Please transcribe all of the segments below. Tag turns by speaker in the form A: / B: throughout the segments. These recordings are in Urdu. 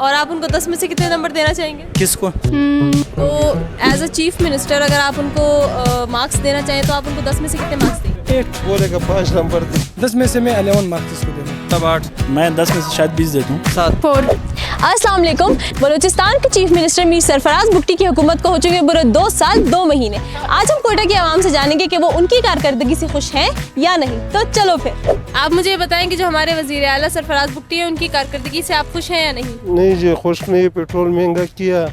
A: اور آپ ان کو 10 میں سے کتنے نمبر دینا چاہیں گے؟
B: کس کو؟
A: تو ایز اے چیف منسٹر اگر آپ ان کو مارکس دینا چاہیں تو آپ ان کو 10 میں سے کتنے مارکس دیں گے؟
C: 8 بولے گا 5 نمبر
D: 10 میں سے میں 11 مارکس اس کو دے دوں.
B: تب 8. میں 10 میں سے شاید 20 دیتا ہوں.
A: 7. السلام علیکم. بلوچستان کے چیف منسٹر میر سرفراز بگٹی کی حکومت کو ہو چکے برے 2 سال 2 مہینے. آج ہم کوئٹہ کی عوام سے جانیں گے کہ وہ ان کی کارکردگی سے خوش ہیں یا نہیں. تو چلو پھر آپ مجھے بتائیں کہ جو ہمارے وزیر اعلیٰ سرفراز بگٹی ہیں ان کی کارکردگی سے آپ خوش ہیں یا نہیں؟
C: نہیں جی خوش نہیں. پیٹرول مہنگا کیا,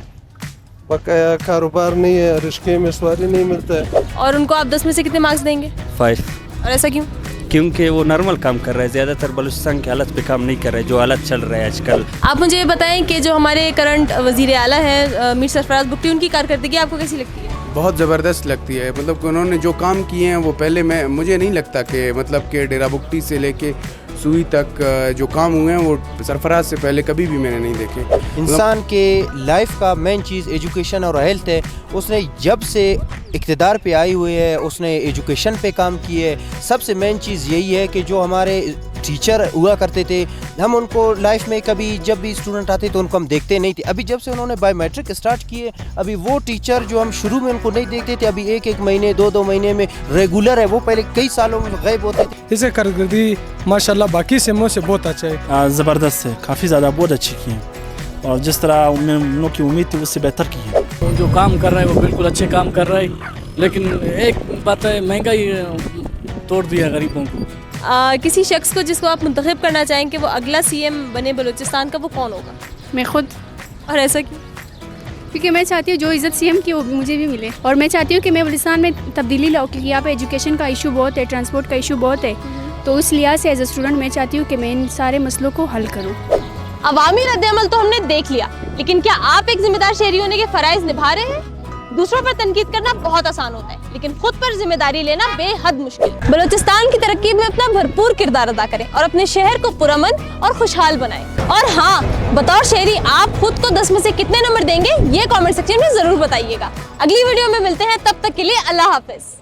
C: بقایا کاروبار نہیں ہے, رشکے میں سواری نہیں ملتا ہے.
A: اور ان کو آپ 10 میں سے کتنے مارکس دیں گے؟
B: 5.
A: اور ایسا کیوں؟
B: کیونکہ وہ نارمل کام کر رہے ہیں, زیادہ تر بلوچستان کے حالت پہ کام نہیں کر رہے جو حالت چل رہے ہیں آج کل.
A: آپ مجھے یہ بتائیں کہ جو ہمارے کرنٹ وزیر اعلیٰ ہیں میر سرفراز بگٹی, ان کی کارکردگی آپ کو کیسی لگتی ہے؟
E: بہت زبردست لگتی ہے. مطلب کہ انہوں نے جو کام کیے ہیں وہ پہلے مجھے نہیں لگتا کہ مطلب کہ ڈیرہ بگٹی سے لے کے سوئی تک جو کام ہوئے ہیں وہ سرفراز سے پہلے کبھی بھی میں نے نہیں دیکھے.
F: انسان کے لائف کا مین چیز ایجوکیشن اور ہیلتھ ہے. اس نے جب سے اقتدار پہ آئی ہوئی ہے اس نے ایجوکیشن پہ کام کی ہے. سب سے مین چیز یہی ہے کہ جو ہمارے ٹیچر ہوا کرتے تھے ہم ان کو لائف میں کبھی جب بھی اسٹوڈنٹ آتے تو ان کو ہم دیکھتے نہیں تھے. ابھی جب سے انہوں نے بائی میٹرک اسٹارٹ کیے ابھی وہ ٹیچر جو ہم شروع میں ان کو نہیں دیکھتے تھے ابھی ایک مہینے 2 مہینے میں ریگولر ہے. وہ پہلے کئی سالوں میں غائب ہوتے تھے.
D: اس کی کارکردگی ماشاءاللہ باقی سیموں سے بہت اچھا ہے.
B: زبردست ہے, کافی زیادہ بہت اچھی کی ہیں اور جس طرح ان لوگ کی امید تھی اس سے بہتر کی ہے.
G: جو کام کر رہا ہے وہ بالکل اچھے کام کر رہا ہے, لیکن ایک بات ہے مہنگائی توڑ دیا غریبوں کو.
A: کسی شخص کو جس کو آپ منتخب کرنا چاہیں کہ وہ اگلا سی ایم بنے بلوچستان کا, وہ کون ہوگا؟
H: میں خود.
A: اور ایسا کیوں؟
H: کیونکہ میں چاہتی ہوں جو عزت سی ایم کی وہ مجھے بھی ملے, اور میں چاہتی ہوں کہ میں بلوچستان میں تبدیلی لاؤں کیونکہ یہاں پہ ایجوکیشن کا ایشو بہت ہے, ٹرانسپورٹ کا ایشو بہت ہے. تو اس لحاظ سے ایز اے اسٹوڈنٹ میں چاہتی ہوں کہ میں ان سارے مسئلوں کو حل کروں.
A: عوامی رد عمل تو ہم نے دیکھ لیا, لیکن کیا آپ ایک ذمہ دار شہری ہونے کے فرائض نبھا رہے ہیں؟ دوسروں پر تنقید کرنا بہت آسان ہوتا ہے لیکن خود پر ذمہ داری لینا بے حد مشکل. بلوچستان کی ترقی میں اپنا بھرپور کردار ادا کریں اور اپنے شہر کو پرامن اور خوشحال بنائیں. اور ہاں, بطور شہری آپ خود کو 10 میں سے کتنے نمبر دیں گے یہ کامنٹ سیکشن میں ضرور بتائیے گا. اگلی ویڈیو میں ملتے ہیں, تب تک کے لیے اللہ حافظ.